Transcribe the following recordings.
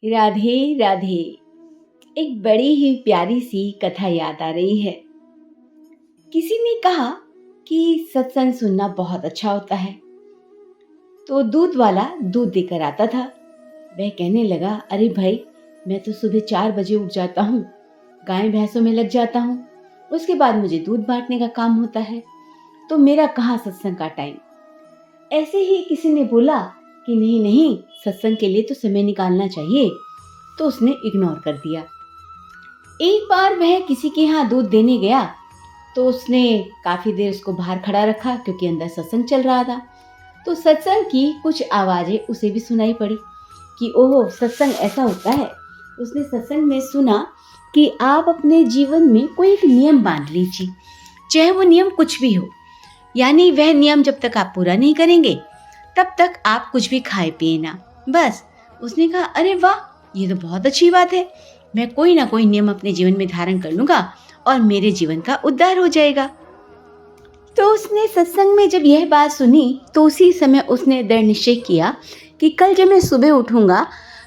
राधे राधे। एक बड़ी ही प्यारी सी कथा याद आ रही है। किसी ने कहा कि सत्संग सुनना बहुत अच्छा होता है। तो दूध वाला दूध देकर आता था। वह कहने लगा, अरे भाई, मैं तो सुबह 4 बजे उठ जाता हूँ, गाय भैंसों में लग जाता हूँ, उसके बाद मुझे दूध बांटने का काम होता है, तो मेरा कहाँ सत्संग का टाइम। ऐसे ही किसी ने बोला कि नहीं नहीं, सत्संग के लिए तो समय निकालना चाहिए। तो उसने इग्नोर कर दिया। एक बार वह किसी के यहाँ दूध देने गया तो उसने काफी देर उसको बाहर खड़ा रखा, क्योंकि अंदर सत्संग चल रहा था। तो सत्संग की कुछ आवाजें उसे भी सुनाई पड़ी कि ओहो, सत्संग ऐसा होता है। उसने सत्संग में सुना कि आप अपने जीवन में कोई एक नियम बांध लीजिए, चाहे वो नियम कुछ भी हो। यानी वह नियम जब तक आप पूरा नहीं करेंगे तब तक आप कुछ भी खाए पिए ना, बस। उसने कहा, अरे वाह, ये तो बहुत अच्छी बात है। मैं कोई ना कोई नियम अपने जीवन में धारण कर लूंगा और मेरे जीवन का उद्धार हो जाएगा। तो उसने सत्संग में जब यह बात सुनी तो उसी समय उसने दृढ़ निश्चय किया कि कल जब मैं सुबह उठूंगा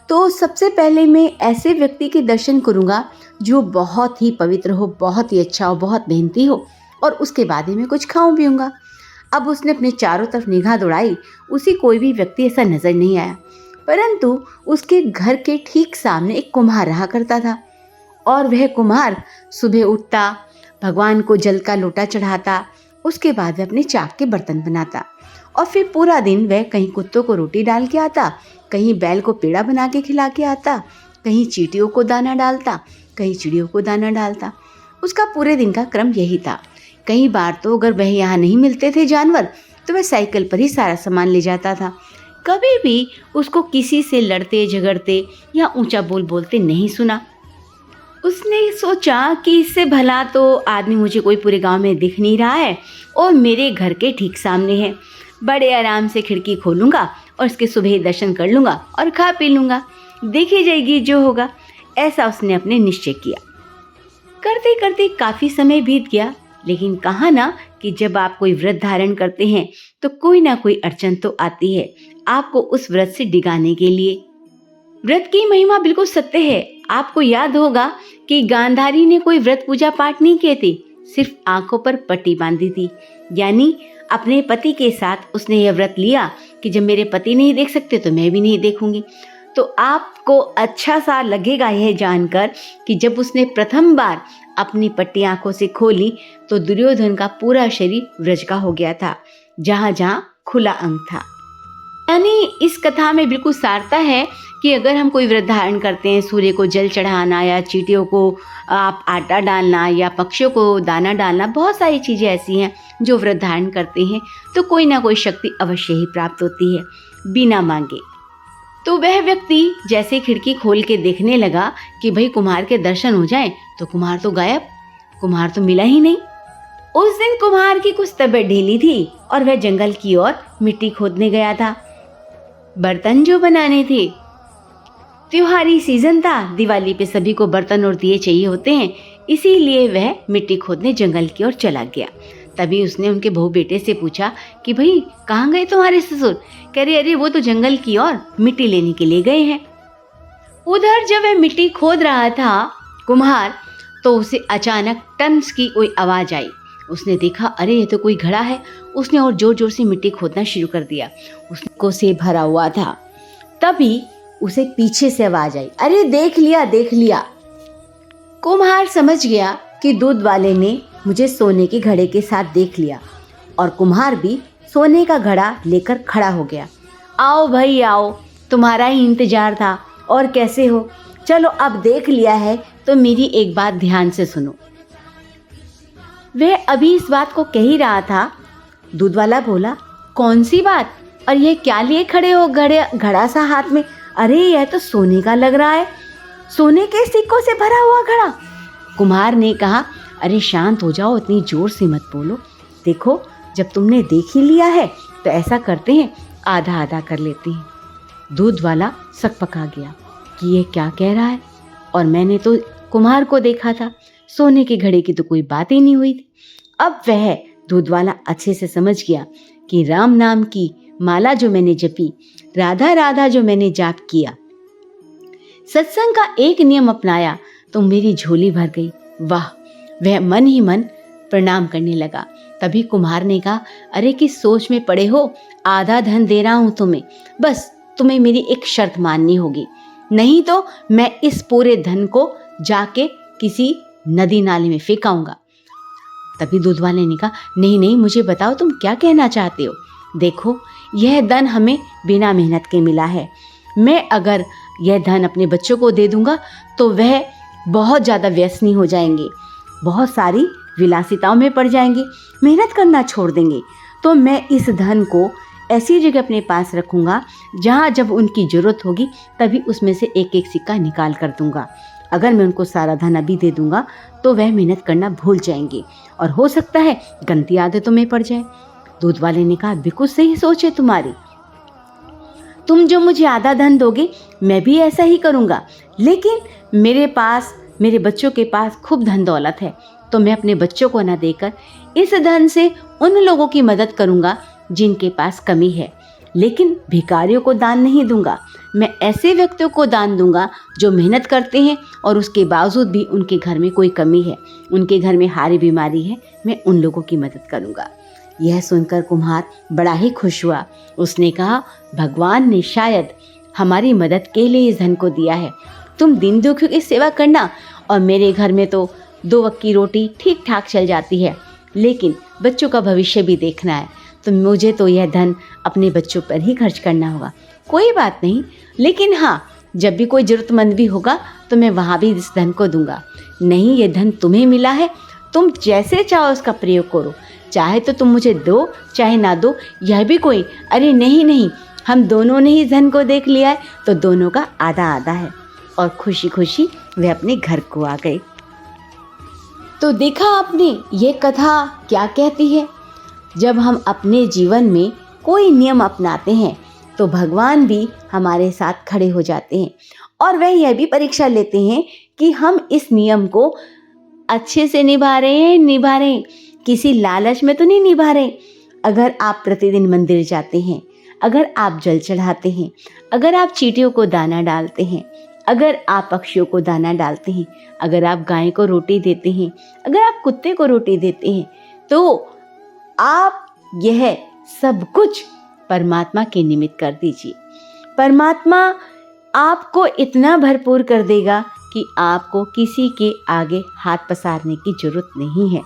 तो सबसे पहले मैं ऐसे व्यक्ति के दर्शन करूंगा जो बहुत ही पवित्र हो, बहुत ही अच्छा हो, बहुत मेहनती हो, और उसके बाद ही मैं कुछ खाऊं पीऊंगा। अब उसने अपने चारों तरफ निगाह दौड़ाई, उसे कोई भी व्यक्ति ऐसा नजर नहीं आया, परंतु उसके घर के ठीक सामने एक कुम्हार रहा करता था। और वह कुम्हार सुबह उठता, भगवान को जल का लोटा चढ़ाता, उसके बाद वह अपने चाक के बर्तन बनाता, और फिर पूरा दिन वह कहीं कुत्तों को रोटी डाल के आता, कहीं बैल को पेड़ा बना के खिला के आता, कहीं चींटियों को दाना डालता, कहीं चिड़ियों को दाना डालता। उसका पूरे दिन का क्रम यही था। कई बार तो अगर वह यहाँ नहीं मिलते थे जानवर, तो वह साइकिल पर ही सारा सामान ले जाता था। कभी भी उसको किसी से लड़ते झगड़ते या ऊंचा बोल बोलते नहीं सुना। उसने सोचा कि इससे भला तो आदमी मुझे कोई पूरे गांव में दिख नहीं रहा है और मेरे घर के ठीक सामने है। बड़े आराम से खिड़की खोलूंगा और इसके सुबह दर्शन कर लूंगा और खा पी लूंगा, देखी जाएगी जो होगा। ऐसा उसने अपने निश्चय किया। करते करते काफी समय बीत गया, लेकिन कहा ना कि जब आप कोई व्रत धारण करते हैं तो कोई ना कोई अड़चन तो आती है आपको उस व्रत से डिगाने के लिए। व्रत की महिमा बिल्कुल सत्य है। आपको याद होगा कि गांधारी ने कोई व्रत पूजा पाठ नहीं किए थे, सिर्फ आंखों पर पट्टी बांधी थी। यानी अपने पति के साथ उसने यह व्रत लिया कि जब मेरे पति नहीं देख सकते तो मैं भी नहीं देखूंगी। तो आपको अच्छा सा लगेगा यह जानकर कि जब उसने प्रथम बार अपनी पट्टी आंखों से खोली तो दुर्योधन का पूरा शरीर व्रज का हो गया था, जहां जहां खुला अंग था। यानी इस कथा में बिल्कुल सारता है कि अगर हम कोई व्रत धारण करते हैं, सूर्य को जल चढ़ाना या चींटियों को आप आटा डालना या पक्षियों को दाना डालना, बहुत सारी चीज़ें ऐसी हैं जो व्रत धारण करते हैं तो कोई ना कोई शक्ति अवश्य ही प्राप्त होती है बिना मांगे। तो वह व्यक्ति जैसे खिड़की खोल के देखने लगा कि भाई कुम्हार के दर्शन हो जाएं, तो कुम्हार तो गायब, कुम्हार तो मिला ही नहीं। उस दिन कुम्हार की कुछ तबीयत ढीली थी और वह जंगल की ओर मिट्टी खोदने गया था, बर्तन जो बनाने थे। त्योहारी सीजन था, दिवाली पे सभी को बर्तन और दिए चाहिए होते हैं, इसीलिए वह मिट्टी खोदने जंगल की ओर चला गया। तभी उसने उनके बहू बेटे से पूछा कि भाई कहाँ गए तुम्हारे ससुर। कह रहे, अरे वो तो जंगल की ओर मिट्टी लेने के लिए गए हैं। उधर जब वह मिट्टी खोद रहा था कुम्हार, तो उसे अचानक टन्स की कोई आवाज आई। उसने देखा, अरे ये तो कोई घड़ा है। उसने और जोर जोर से मिट्टी खोदना शुरू कर दिया। उसको से भरा हुआ था। तभी उसे पीछे से आवाज आई, अरे देख लिया देख लिया। कुम्हार समझ गया कि दूध वाले ने मुझे सोने के घड़े के साथ देख लिया, और कुम्हार भी सोने का घड़ा लेकर खड़ा हो गया। आओ भाई आओ, तुम्हारा ही इंतजार था, और कैसे हो? चलो अब देख लिया है तो मेरी एक बात ध्यान से सुनो। वह अभी इस बात को कह ही रहा था, दूध वाला बोला, कौन सी बात? और ये क्या लिए खड़े हो घड़ा सा हाथ में? अरे यह तो सोने का लग रहा है, सोने के सिक्कों से भरा हुआ घड़ा। कुम्हार ने कहा, अरे शांत हो जाओ, इतनी जोर से मत बोलो। देखो, जब तुमने देख ही लिया है तो ऐसा करते हैं, आधा आधा कर लेते हैं। दूध वाला सकपका गया कि ये क्या कह रहा है, और मैंने तो कुम्हार को देखा था, सोने के घड़े की तो कोई बात ही नहीं हुई थी। अब वह दूध वाला अच्छे से समझ गया कि राम नाम की माला जो मैंने जपी, राधा राधा जो मैंने जाप किया, सत्संग का एक नियम अपनाया तो मेरी झोली भर गई। वाह! वह मन ही मन प्रणाम करने लगा। तभी कुम्हार ने कहा, अरे किस सोच में पड़े हो, आधा धन दे रहा हूं तुम्हें, बस तुम्हें मेरी एक शर्त माननी होगी, नहीं तो मैं इस पूरे धन को जाके किसी नदी नाले में फेंकाऊंगा। तभी दूध वाले ने कहा, नहीं नहीं, मुझे बताओ तुम क्या कहना चाहते हो। देखो, यह धन हमें बिना मेहनत के मिला है। मैं अगर यह धन अपने बच्चों को दे दूंगा तो वह बहुत ज़्यादा व्यसनी हो जाएंगे, बहुत सारी विलासिताओं में पड़ जाएंगे, मेहनत करना छोड़ देंगे। तो मैं इस धन को ऐसी जगह अपने पास रखूंगा जहाँ जब उनकी ज़रूरत होगी तभी उसमें से एक एक सिक्का निकाल कर दूंगा। अगर मैं उनको सारा धन अभी दे दूंगा तो वह मेहनत करना भूल जाएंगे और हो सकता है गंदी आदतों में पड़ जाए। दूध वाले ने कहा, बिल्कुल सही सोच है तुम्हारी, तुम जो मुझे आधा धन दोगे मैं भी ऐसा ही करूँगा, लेकिन मेरे बच्चों के पास खूब धन दौलत है, तो मैं अपने बच्चों को न देकर इस धन से उन लोगों की मदद करूँगा जिनके पास कमी है, लेकिन भिखारियों को दान नहीं दूंगा। मैं ऐसे व्यक्तियों को दान दूंगा जो मेहनत करते हैं और उसके बावजूद भी उनके घर में कोई कमी है, उनके घर में हारी बीमारी है, मैं उन लोगों की मदद करूंगा। यह सुनकर कुम्हार बड़ा ही खुश हुआ। उसने कहा, भगवान ने शायद हमारी मदद के लिए इस धन को दिया है। तुम दीन दुखियों की सेवा करना और मेरे घर में तो 2 वक्त की रोटी ठीक ठाक चल जाती है, लेकिन बच्चों का भविष्य भी देखना है, तो मुझे तो यह धन अपने बच्चों पर ही खर्च करना होगा। कोई बात नहीं, लेकिन हाँ, जब भी कोई ज़रूरतमंद भी होगा तो मैं वहाँ भी इस धन को दूंगा। नहीं, ये धन तुम्हें मिला है, तुम जैसे चाहो उसका प्रयोग करो, चाहे तो तुम मुझे दो चाहे ना दो, यह भी कोई, अरे नहीं नहीं, हम दोनों ने ही धन को देख लिया है तो दोनों का आधा आधा है। और खुशी खुशी वे अपने घर को आ गए। तो देखा आपने ये कथा क्या कहती है। जब हम अपने जीवन में कोई नियम अपनाते हैं तो भगवान भी हमारे साथ खड़े हो जाते हैं और वह यह भी परीक्षा लेते हैं कि हम इस नियम को अच्छे से निभा रहे हैं, किसी लालच में तो नहीं निभा रहे। अगर आप प्रतिदिन मंदिर जाते हैं, अगर आप जल चढ़ाते हैं, अगर आप चींटियों को दाना डालते हैं, अगर आप पक्षियों को दाना डालते हैं, अगर आप गाय को रोटी देते हैं, अगर आप कुत्ते को रोटी देते हैं, तो आप यह सब कुछ परमात्मा के निमित्त कर दीजिए। परमात्मा आपको इतना भरपूर कर देगा कि आपको किसी के आगे हाथ पसारने की जरूरत नहीं है।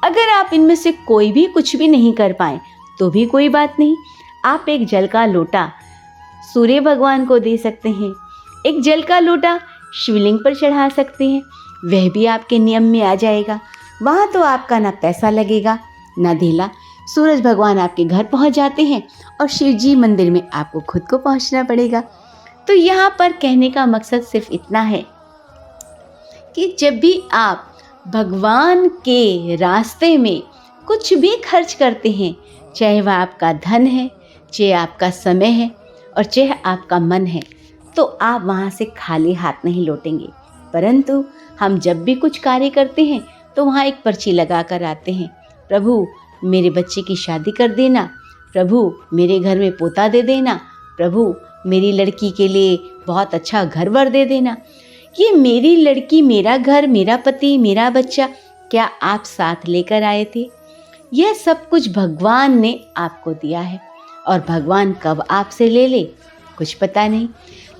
अगर आप इनमें से कोई भी कुछ भी नहीं कर पाए तो भी कोई बात नहीं, आप एक जल का लोटा सूर्य भगवान को दे सकते हैं, एक जल का लोटा शिवलिंग पर चढ़ा सकते हैं, वह भी आपके नियम में आ जाएगा। वहाँ तो आपका ना पैसा लगेगा ना धेला, सूरज भगवान आपके घर पहुँच जाते हैं और शिव जी मंदिर में आपको खुद को पहुँचना पड़ेगा। तो यहाँ पर कहने का मकसद सिर्फ इतना है कि जब भी आप भगवान के रास्ते में कुछ भी खर्च करते हैं, चाहे वह आपका धन है, चाहे आपका समय है और चाहे आपका मन है, तो आप वहाँ से खाली हाथ नहीं लौटेंगे। परंतु हम जब भी कुछ कार्य करते हैं तो वहाँ एक पर्ची लगा कर आते हैं, प्रभु मेरे बच्चे की शादी कर देना, प्रभु मेरे घर में पोता दे देना, प्रभु मेरी लड़की के लिए बहुत अच्छा घर वर दे देना। ये मेरी लड़की, मेरा घर, मेरा पति, मेरा बच्चा क्या आप साथ लेकर आए थे? यह सब कुछ भगवान ने आपको दिया है और भगवान कब आपसे ले ले कुछ पता नहीं।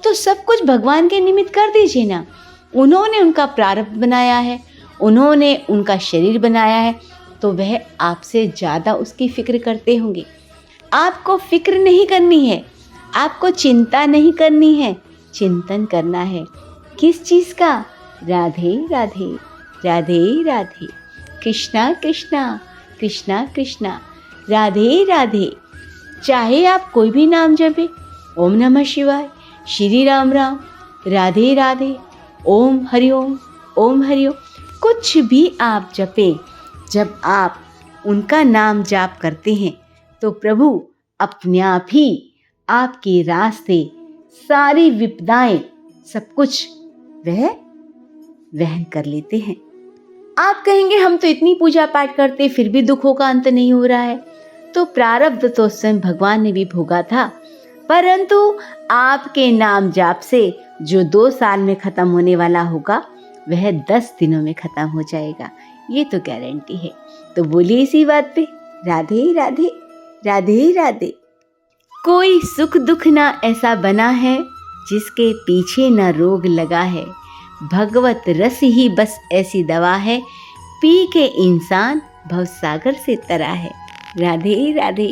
तो सब कुछ भगवान के निमित्त कर दीजिए ना। उन्होंने उनका प्रारब्ध बनाया है, उन्होंने उनका शरीर बनाया है, तो वह आपसे ज़्यादा उसकी फिक्र करते होंगे। आपको फिक्र नहीं करनी है, आपको चिंता नहीं करनी है, चिंतन करना है। किस चीज़ का? राधे राधे, राधे राधे, कृष्णा कृष्णा, कृष्णा कृष्णा, राधे राधे। चाहे आप कोई भी नाम जपे, ओम नमः शिवाय, श्री राम राम, राधे राधे, ओम हरिओम, ओम हरिओम, कुछ भी आप जपें, जब आप उनका नाम जाप करते हैं तो प्रभु अपने आप ही आपके रास्ते, सारी विपदाएं, सब कुछ वह वहन कर लेते हैं। आप कहेंगे हम तो इतनी पूजा पाठ करते फिर भी दुखों का अंत नहीं हो रहा है। तो प्रारब्ध तो स्वयं भगवान ने भी भोगा था, परंतु आपके नाम जाप से जो 2 साल में ख़त्म होने वाला होगा वह 10 दिनों में ख़त्म हो जाएगा, ये तो गारंटी है। तो बोलिए इसी बात पे राधे राधे, राधे राधे। कोई सुख दुख ना ऐसा बना है जिसके पीछे न रोग लगा है, भगवत रस ही बस ऐसी दवा है, पी के इंसान भवसागर से तरा है। राधे राधे।